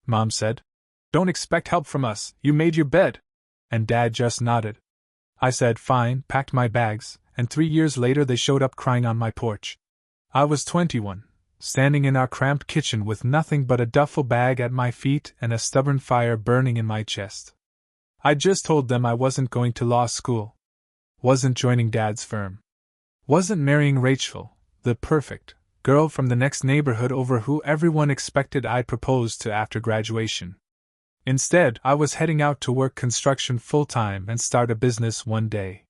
Mom said. Don't expect help from us, you made your bed. And Dad just nodded. I said fine, packed my bags, and 3 years later they showed up crying on my porch. I was 21, standing in our cramped kitchen with nothing but a duffel bag at my feet and a stubborn fire burning in my chest. I just told them I wasn't going to law school. Wasn't joining Dad's firm. Wasn't marrying Rachel, the perfect girl from the next neighborhood over who everyone expected I'd propose to after graduation. Instead, I was heading out to work construction full-time and start a business one day.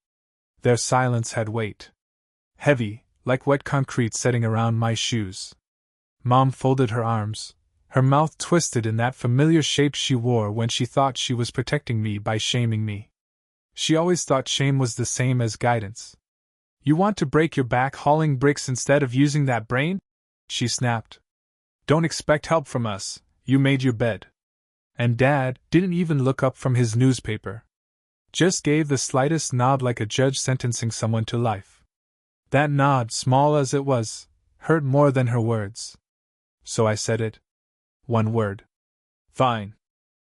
Their silence had weight. Heavy, like wet concrete setting around my shoes. Mom folded her arms, her mouth twisted in that familiar shape she wore when she thought she was protecting me by shaming me. She always thought shame was the same as guidance. You want to break your back hauling bricks instead of using that brain? She snapped. Don't expect help from us, you made your bed. And Dad didn't even look up from his newspaper. Just gave the slightest nod like a judge sentencing someone to life. That nod, small as it was, hurt more than her words. So I said it. One word. Fine.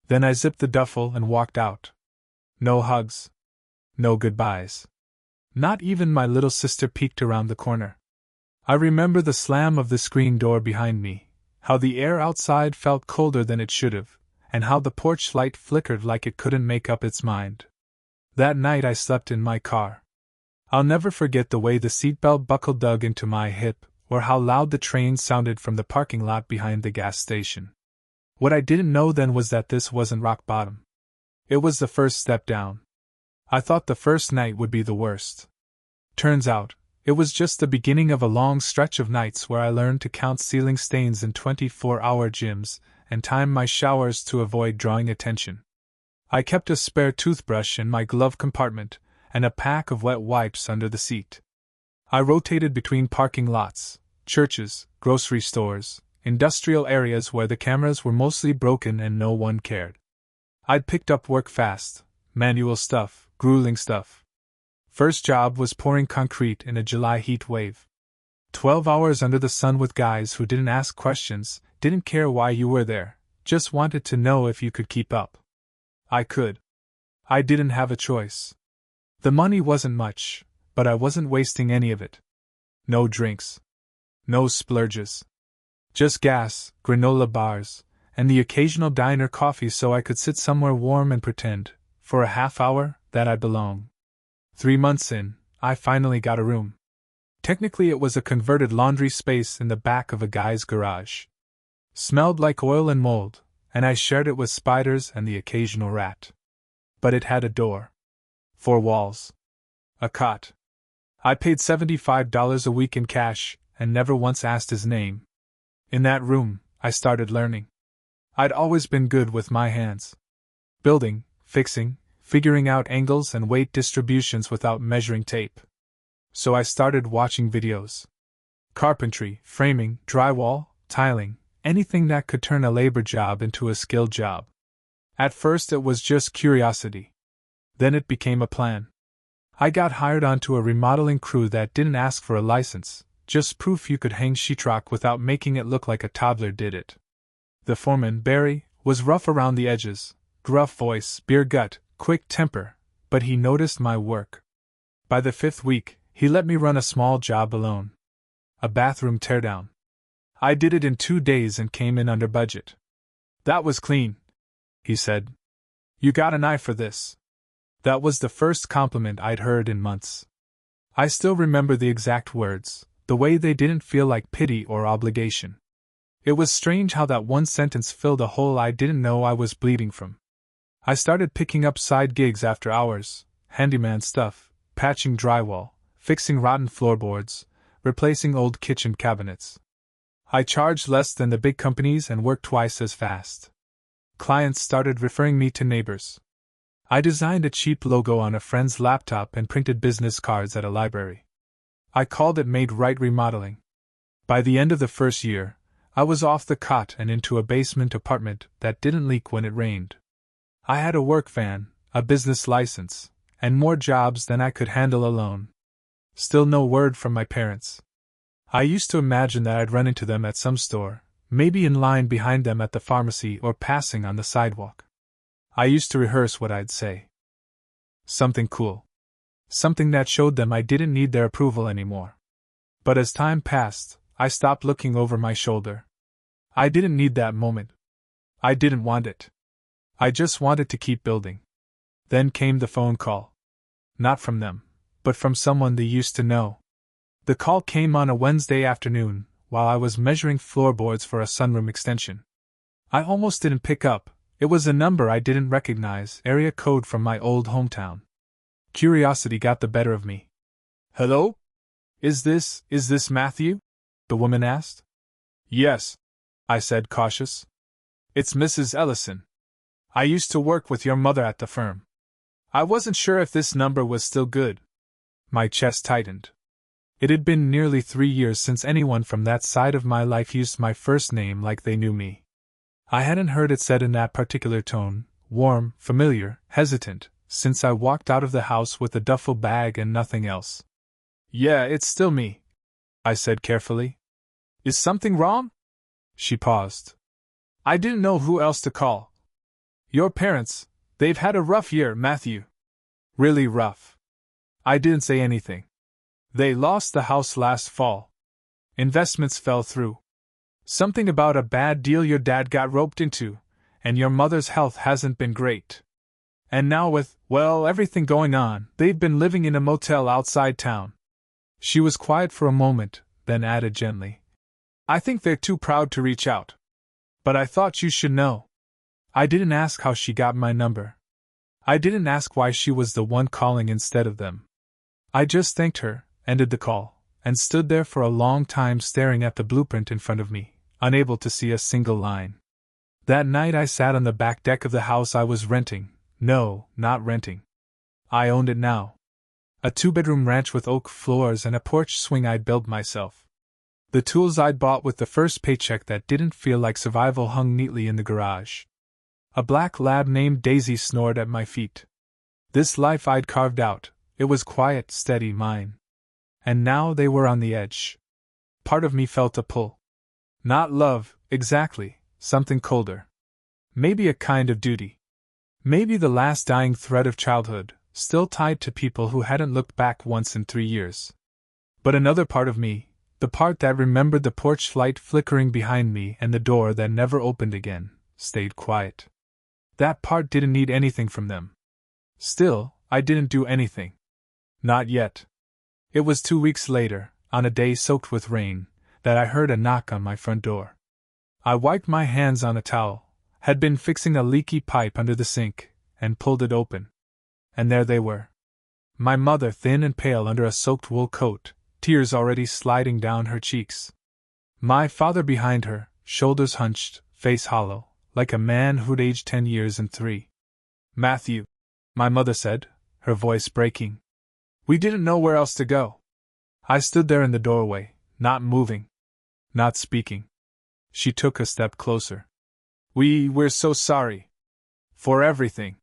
Then I zipped the duffel and walked out. No hugs. No goodbyes. Not even my little sister peeked around the corner. I remember the slam of the screen door behind me, how the air outside felt colder than it should have, and how the porch light flickered like it couldn't make up its mind. That night I slept in my car. I'll never forget the way the seatbelt buckle dug into my hip, or how loud the train sounded from the parking lot behind the gas station. What I didn't know then was that this wasn't rock bottom. It was the first step down. I thought the first night would be the worst. Turns out, it was just the beginning of a long stretch of nights where I learned to count ceiling stains in 24-hour gyms and time my showers to avoid drawing attention. I kept a spare toothbrush in my glove compartment and a pack of wet wipes under the seat. I rotated between parking lots, churches, grocery stores, industrial areas where the cameras were mostly broken and no one cared. I'd picked up work fast, manual stuff, grueling stuff. First job was pouring concrete in a July heat wave. 12 hours under the sun with guys who didn't ask questions, didn't care why you were there, just wanted to know if you could keep up. I could. I didn't have a choice. The money wasn't much, but I wasn't wasting any of it. No drinks. No splurges. Just gas, granola bars, and the occasional diner coffee so I could sit somewhere warm and pretend, for a half hour, that I belong. 3 months in, I finally got a room. Technically it was a converted laundry space in the back of a guy's garage. Smelled like oil and mold, and I shared it with spiders and the occasional rat. But it had a door. 4 walls. A cot. I paid $75 a week in cash, and never once asked his name. In that room, I started learning. I'd always been good with my hands. Building, fixing, figuring out angles and weight distributions without measuring tape. So I started watching videos. Carpentry, framing, drywall, tiling, anything that could turn a labor job into a skilled job. At first it was just curiosity. Then it became a plan. I got hired onto a remodeling crew that didn't ask for a license, just proof you could hang sheetrock without making it look like a toddler did it. The foreman, Barry, was rough around the edges, gruff voice, beer gut, quick temper, but he noticed my work. By the 5th week, he let me run a small job alone. A bathroom teardown. I did it in 2 days and came in under budget. That was clean, he said. You got an eye for this. That was the first compliment I'd heard in months. I still remember the exact words, the way they didn't feel like pity or obligation. It was strange how that one sentence filled a hole I didn't know I was bleeding from. I started picking up side gigs after hours, handyman stuff, patching drywall, fixing rotten floorboards, replacing old kitchen cabinets. I charged less than the big companies and worked twice as fast. Clients started referring me to neighbors. I designed a cheap logo on a friend's laptop and printed business cards at a library. I called it Made Right Remodeling. By the end of the first year, I was off the cot and into a basement apartment that didn't leak when it rained. I had a work van, a business license, and more jobs than I could handle alone. Still no word from my parents. I used to imagine that I'd run into them at some store, Maybe in line behind them at the pharmacy or passing on the sidewalk. I used to rehearse what I'd say. Something cool. Something that showed them I didn't need their approval anymore. But as time passed, I stopped looking over my shoulder. I didn't need that moment. I didn't want it. I just wanted to keep building. Then came the phone call. Not from them, but from someone they used to know. The call came on a Wednesday afternoon, while I was measuring floorboards for a sunroom extension. I almost didn't pick up. It was a number I didn't recognize, area code from my old hometown. Curiosity got the better of me. "Hello? Is this Matthew?" the woman asked. "Yes," I said, cautious. "It's Mrs. Ellison. I used to work with your mother at the firm. I wasn't sure if this number was still good." My chest tightened. It had been nearly 3 years since anyone from that side of my life used my first name like they knew me. I hadn't heard it said in that particular tone, warm, familiar, hesitant, since I walked out of the house with a duffel bag and nothing else. "Yeah, it's still me," I said carefully. "Is something wrong?" She paused. "I didn't know who else to call. Your parents, they've had a rough year, Matthew. Really rough." I didn't say anything. "They lost the house last fall. Investments fell through. Something about a bad deal your dad got roped into, and your mother's health hasn't been great. And now with, well, everything going on, they've been living in a motel outside town." She was quiet for a moment, then added gently, "I think they're too proud to reach out. But I thought you should know." I didn't ask how she got my number. I didn't ask why she was the one calling instead of them. I just thanked her, ended the call, and stood there for a long time staring at the blueprint in front of me, unable to see a single line. That night I sat on the back deck of the house I was renting. No, not renting. I owned it now. A 2-bedroom ranch with oak floors and a porch swing I'd built myself. The tools I'd bought with the first paycheck that didn't feel like survival hung neatly in the garage. A black lab named Daisy snored at my feet. This life I'd carved out, it was quiet, steady, mine. And now they were on the edge. Part of me felt a pull. Not love, exactly, something colder. Maybe a kind of duty. Maybe the last dying thread of childhood, still tied to people who hadn't looked back once in 3 years. But another part of me, the part that remembered the porch light flickering behind me and the door that never opened again, stayed quiet. That part didn't need anything from them. Still, I didn't do anything. Not yet. It was 2 weeks later, on a day soaked with rain, that I heard a knock on my front door. I wiped my hands on a towel, had been fixing a leaky pipe under the sink, and pulled it open. And there they were. My mother, thin and pale under a soaked wool coat, tears already sliding down her cheeks. My father behind her, shoulders hunched, face hollow, like a man who'd aged 10 years and 3. "Matthew," my mother said, her voice breaking. "We didn't know where else to go." I stood there in the doorway, not moving, not speaking. She took a step closer. We're so sorry. For everything.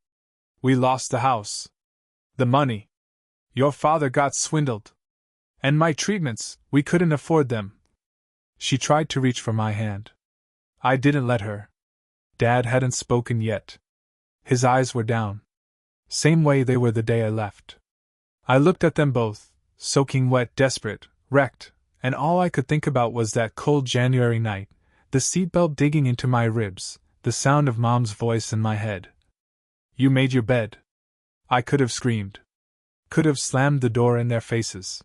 We lost the house. The money. Your father got swindled. And my treatments, we couldn't afford them." She tried to reach for my hand. I didn't let her. Dad hadn't spoken yet. His eyes were down. Same way they were the day I left. I looked at them both, soaking wet, desperate, wrecked, and all I could think about was that cold January night, the seatbelt digging into my ribs, the sound of Mom's voice in my head. "You made your bed." I could have screamed. Could have slammed the door in their faces.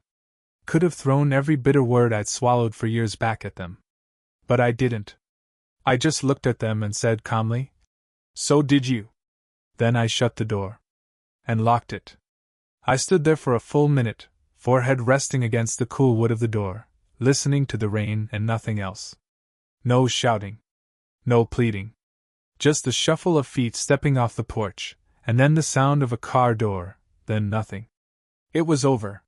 Could have thrown every bitter word I'd swallowed for years back at them. But I didn't. I just looked at them and said calmly, "So did you." Then I shut the door. And locked it. I stood there for a full minute, forehead resting against the cool wood of the door, listening to the rain and nothing else. No shouting. No pleading. Just the shuffle of feet stepping off the porch, and then the sound of a car door, then nothing. It was over.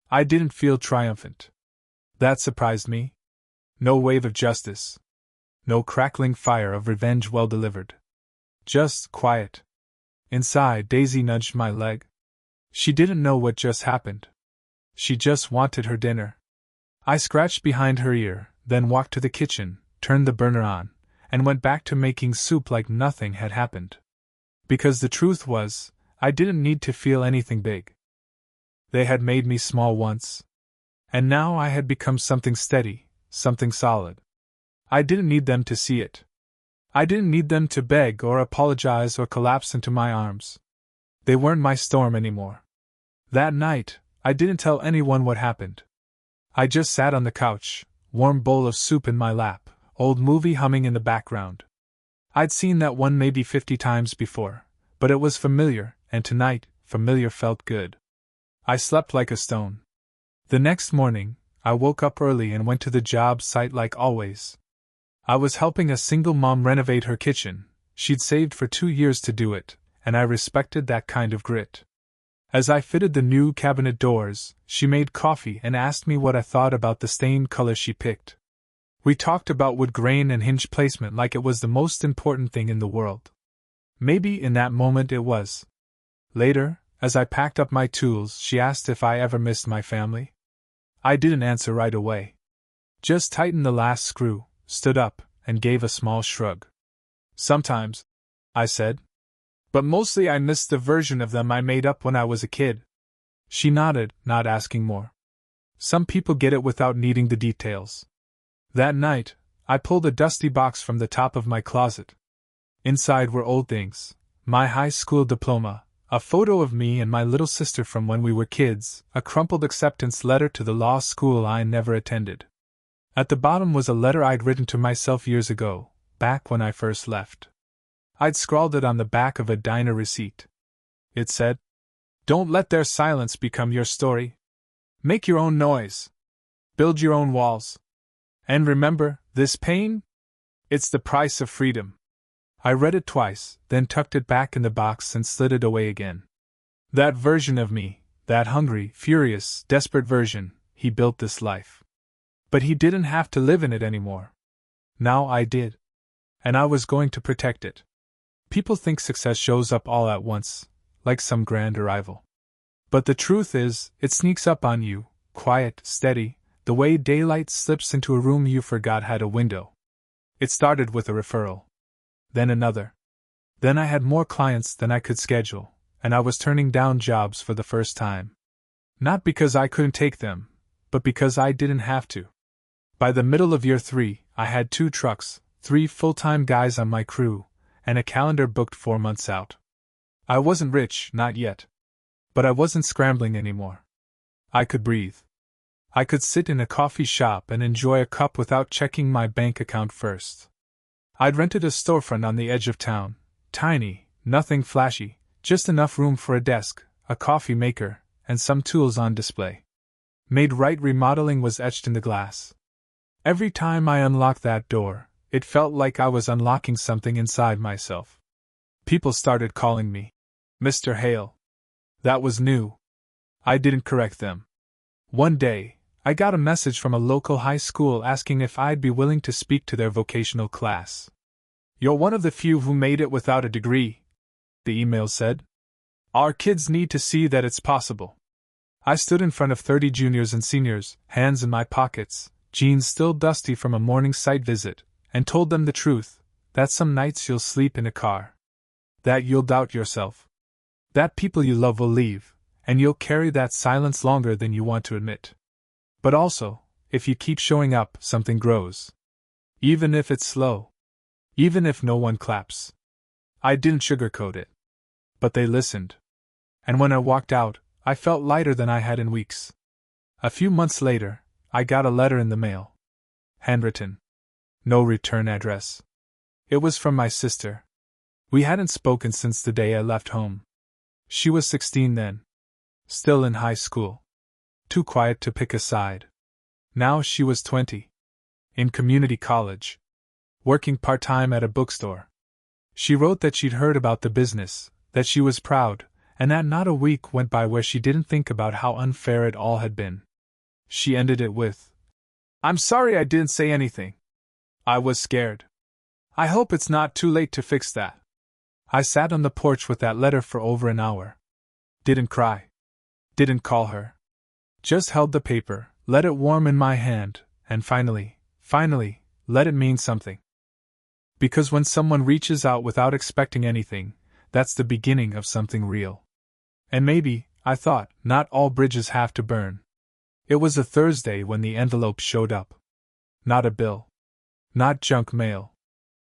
I didn't feel triumphant. That surprised me. No wave of justice. No crackling fire of revenge well delivered. Just quiet. Inside, Daisy nudged my leg. She didn't know what just happened. She just wanted her dinner. I scratched behind her ear, then walked to the kitchen, turned the burner on, and went back to making soup like nothing had happened. Because the truth was, I didn't need to feel anything big. They had made me small once. And now I had become something steady, something solid. I didn't need them to see it. I didn't need them to beg or apologize or collapse into my arms. They weren't my storm anymore. That night, I didn't tell anyone what happened. I just sat on the couch, warm bowl of soup in my lap, old movie humming in the background. I'd seen that one maybe 50 times before, but it was familiar, and tonight, familiar felt good. I slept like a stone. The next morning, I woke up early and went to the job site like always. I was helping a single mom renovate her kitchen. She'd saved for 2 years to do it, and I respected that kind of grit. As I fitted the new cabinet doors, she made coffee and asked me what I thought about the stained color she picked. We talked about wood grain and hinge placement like it was the most important thing in the world. Maybe in that moment it was. Later, as I packed up my tools, she asked if I ever missed my family. I didn't answer right away. Just tightened the last screw, stood up, and gave a small shrug. Sometimes, I said. But mostly I missed the version of them I made up when I was a kid. She nodded, not asking more. Some people get it without needing the details. That night, I pulled a dusty box from the top of my closet. Inside were old things: my high school diploma, a photo of me and my little sister from when we were kids, a crumpled acceptance letter to the law school I never attended. At the bottom was a letter I'd written to myself years ago, back when I first left. I'd scrawled it on the back of a diner receipt. It said, "Don't let their silence become your story. Make your own noise. Build your own walls. And remember, this pain? It's the price of freedom." I read it twice, then tucked it back in the box and slid it away again. That version of me, that hungry, furious, desperate version, he built this life. But he didn't have to live in it anymore. Now I did. And I was going to protect it. People think success shows up all at once, like some grand arrival. But the truth is, it sneaks up on you, quiet, steady, the way daylight slips into a room you forgot had a window. It started with a referral. Then another. Then I had more clients than I could schedule, and I was turning down jobs for the first time. Not because I couldn't take them, but because I didn't have to. By the middle of year 3, I had 2 trucks, 3 full-time guys on my crew, and a calendar booked 4 months out. I wasn't rich, not yet. But I wasn't scrambling anymore. I could breathe. I could sit in a coffee shop and enjoy a cup without checking my bank account first. I'd rented a storefront on the edge of town, tiny, nothing flashy, just enough room for a desk, a coffee maker, and some tools on display. Made right remodeling was etched in the glass. Every time I unlocked that door, it felt like I was unlocking something inside myself. People started calling me Mr. Hale. That was new. I didn't correct them. One day, I got a message from a local high school asking if I'd be willing to speak to their vocational class. "You're one of the few who made it without a degree," the email said. "Our kids need to see that it's possible." I stood in front of 30 juniors and seniors, hands in my pockets, jeans still dusty from a morning site visit, and told them the truth, that some nights you'll sleep in a car. That you'll doubt yourself. That people you love will leave, and you'll carry that silence longer than you want to admit. But also, if you keep showing up, something grows. Even if it's slow. Even if no one claps. I didn't sugarcoat it. But they listened. And when I walked out, I felt lighter than I had in weeks. A few months later, I got a letter in the mail. Handwritten. No return address. It was from my sister. We hadn't spoken since the day I left home. She was 16 then. Still in high school. Too quiet to pick a side. Now she was 20. In community college. Working part-time at a bookstore. She wrote that she'd heard about the business, that she was proud, and that not a week went by where she didn't think about how unfair it all had been. She ended it with, "I'm sorry I didn't say anything. I was scared. I hope it's not too late to fix that." I sat on the porch with that letter for over an hour. Didn't cry. Didn't call her. Just held the paper, let it warm in my hand, and finally, let it mean something. Because when someone reaches out without expecting anything, that's the beginning of something real. And maybe, I thought, not all bridges have to burn. It was a Thursday when the envelope showed up. Not a bill. Not junk mail.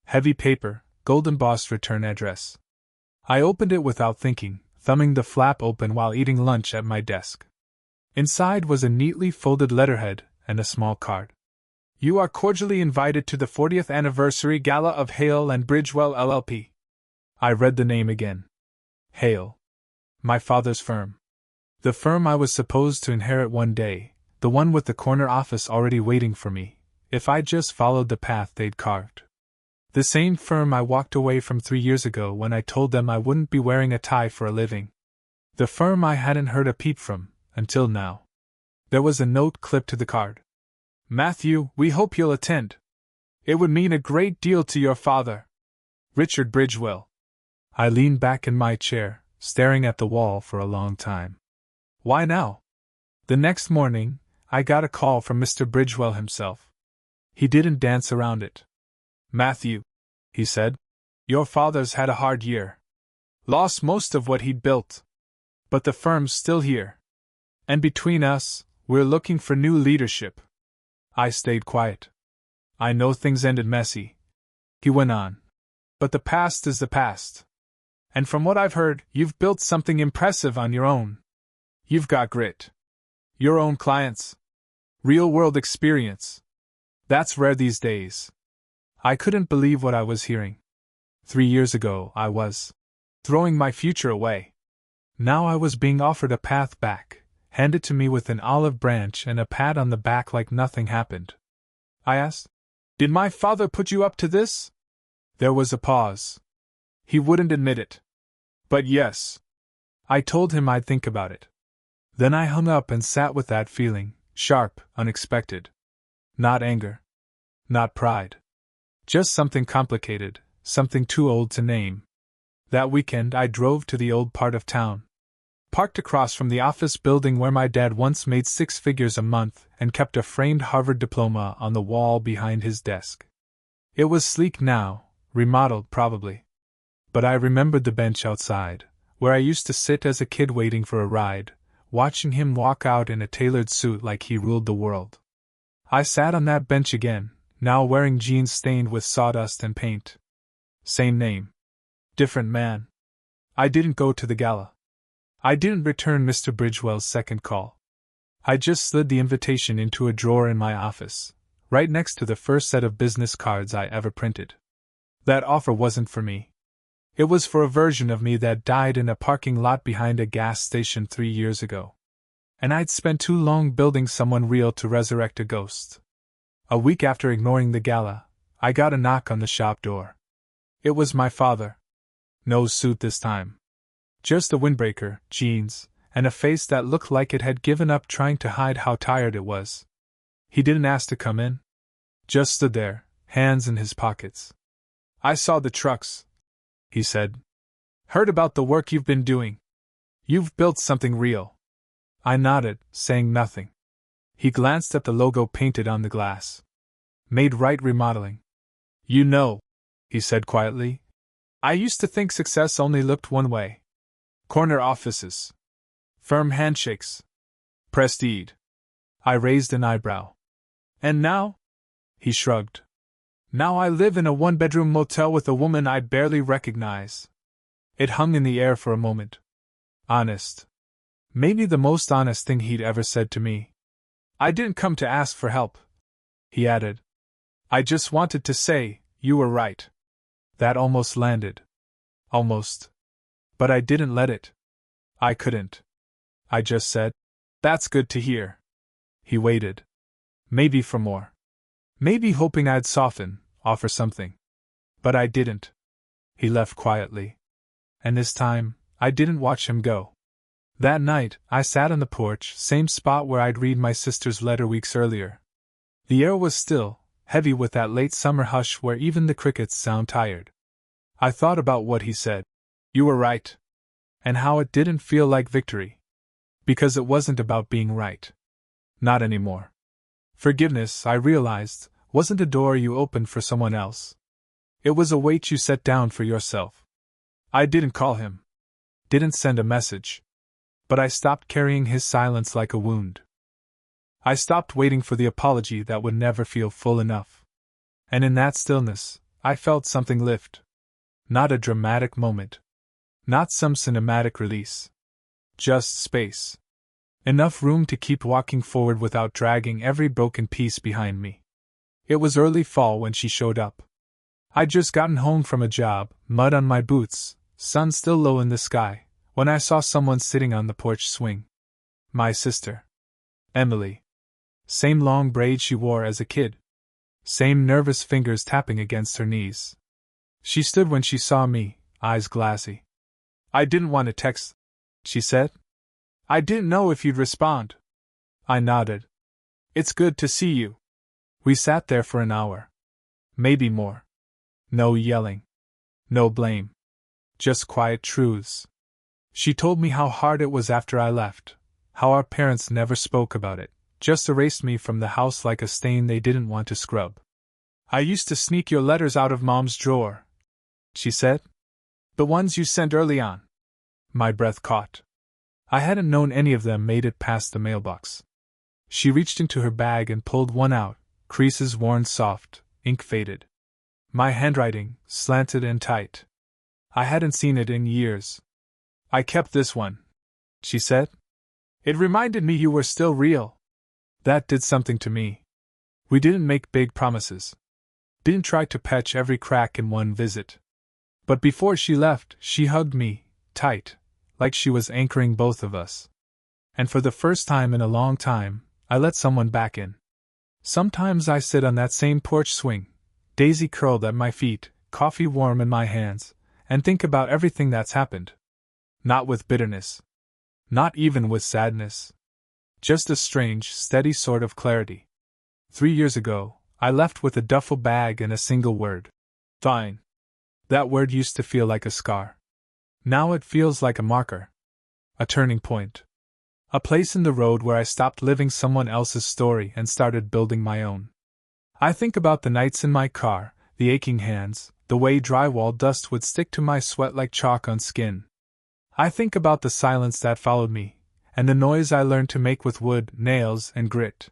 Heavy paper, gold embossed return address. I opened it without thinking, thumbing the flap open while eating lunch at my desk. Inside was a neatly folded letterhead and a small card. You are cordially invited to the 40th anniversary gala of Hale and Bridgewell LLP. I read the name again. Hale. My father's firm. The firm I was supposed to inherit one day, the one with the corner office already waiting for me, if I just followed the path they'd carved. The same firm I walked away from 3 years ago when I told them I wouldn't be wearing a tie for a living. The firm I hadn't heard a peep from, until now. There was a note clipped to the card. Matthew, we hope you'll attend. It would mean a great deal to your father. Richard Bridgewell. I leaned back in my chair, staring at the wall for a long time. Why now? The next morning, I got a call from Mr. Bridgewell himself. He didn't dance around it. Matthew, he said, your father's had a hard year. Lost most of what he'd built. But the firm's still here. And between us, we're looking for new leadership. I stayed quiet. I know things ended messy, he went on. But the past is the past. And from what I've heard, you've built something impressive on your own. You've got grit. Your own clients. Real-world experience. That's rare these days. I couldn't believe what I was hearing. 3 years ago, I was throwing my future away. Now I was being offered a path back, handed to me with an olive branch and a pat on the back like nothing happened. I asked, did my father put you up to this? There was a pause. He wouldn't admit it. But yes. I told him I'd think about it. Then I hung up and sat with that feeling, sharp, unexpected. Not anger. Not pride. Just something complicated, something too old to name. That weekend I drove to the old part of town. Parked across from the office building where my dad once made 6 figures a month and kept a framed Harvard diploma on the wall behind his desk. It was sleek now, remodeled probably. But I remembered the bench outside, where I used to sit as a kid waiting for a ride, watching him walk out in a tailored suit like he ruled the world. I sat on that bench again, now wearing jeans stained with sawdust and paint. Same name. Different man. I didn't go to the gala. I didn't return Mr. Bridgewell's second call. I just slid the invitation into a drawer in my office, right next to the first set of business cards I ever printed. That offer wasn't for me. It was for a version of me that died in a parking lot behind a gas station 3 years ago. And I'd spent too long building someone real to resurrect a ghost. A week after ignoring the gala, I got a knock on the shop door. It was my father. No suit this time. Just a windbreaker, jeans, and a face that looked like it had given up trying to hide how tired it was. He didn't ask to come in. Just stood there, hands in his pockets. I saw the trucks, he said. Heard about the work you've been doing. You've built something real. I nodded, saying nothing. He glanced at the logo painted on the glass. Made right remodeling. You know, he said quietly, I used to think success only looked one way. Corner offices. Firm handshakes. Prestige. I raised an eyebrow. And now? He shrugged. Now I live in a 1-bedroom motel with a woman I barely recognize. It hung in the air for a moment. Honest. Maybe the most honest thing he'd ever said to me. I didn't come to ask for help, he added. I just wanted to say, you were right. That almost landed. Almost. But I didn't let it. I couldn't. I just said, that's good to hear. He waited. Maybe for more. Maybe hoping I'd soften, offer something. But I didn't. He left quietly. And this time, I didn't watch him go. That night, I sat on the porch, same spot where I'd read my sister's letter weeks earlier. The air was still, heavy with that late summer hush where even the crickets sound tired. I thought about what he said. You were right. And how it didn't feel like victory. Because it wasn't about being right. Not anymore. Forgiveness, I realized, wasn't a door you opened for someone else. It was a weight you set down for yourself. I didn't call him. Didn't send a message. But I stopped carrying his silence like a wound. I stopped waiting for the apology that would never feel full enough. And in that stillness, I felt something lift. Not a dramatic moment. Not some cinematic release. Just space. Enough room to keep walking forward without dragging every broken piece behind me. It was early fall when she showed up. I'd just gotten home from a job, mud on my boots, sun still low in the sky, when I saw someone sitting on the porch swing. My sister. Emily. Same long braid she wore as a kid. Same nervous fingers tapping against her knees. She stood when she saw me, eyes glassy. I didn't want to text, she said. I didn't know if you'd respond. I nodded. It's good to see you. We sat there for an hour. Maybe more. No yelling. No blame. Just quiet truths. She told me how hard it was after I left, how our parents never spoke about it, just erased me from the house like a stain they didn't want to scrub. I used to sneak your letters out of Mom's drawer, she said. The ones you sent early on. My breath caught. I hadn't known any of them made it past the mailbox. She reached into her bag and pulled one out, creases worn soft, ink faded. My handwriting, slanted and tight. I hadn't seen it in years. I kept this one, she said. It reminded me you were still real. That did something to me. We didn't make big promises. Didn't try to patch every crack in one visit. But before she left, she hugged me, tight, like she was anchoring both of us. And for the first time in a long time, I let someone back in. Sometimes I sit on that same porch swing, daisy curled at my feet, coffee warm in my hands, and think about everything that's happened. Not with bitterness. Not even with sadness. Just a strange, steady sort of clarity. 3 years ago, I left with a duffel bag and a single word. Fine. That word used to feel like a scar. Now it feels like a marker. A turning point. A place in the road where I stopped living someone else's story and started building my own. I think about the nights in my car, the aching hands, the way drywall dust would stick to my sweat like chalk on skin. I think about the silence that followed me, and the noise I learned to make with wood, nails, and grit.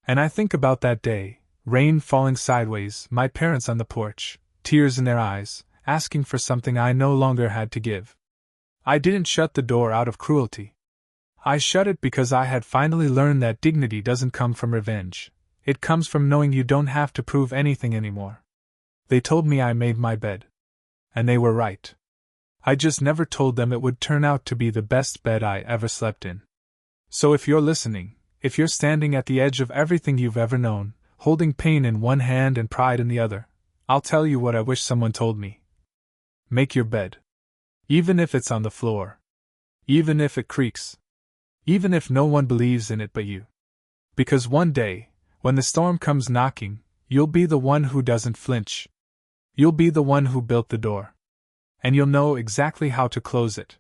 And I think about that day, rain falling sideways, my parents on the porch, tears in their eyes, asking for something I no longer had to give. I didn't shut the door out of cruelty. I shut it because I had finally learned that dignity doesn't come from revenge. It comes from knowing you don't have to prove anything anymore. They told me I made my bed. And they were right. I just never told them it would turn out to be the best bed I ever slept in. So if you're listening, if you're standing at the edge of everything you've ever known, holding pain in one hand and pride in the other, I'll tell you what I wish someone told me. Make your bed. Even if it's on the floor. Even if it creaks. Even if no one believes in it but you. Because one day, when the storm comes knocking, you'll be the one who doesn't flinch. You'll be the one who built the door. And you'll know exactly how to close it.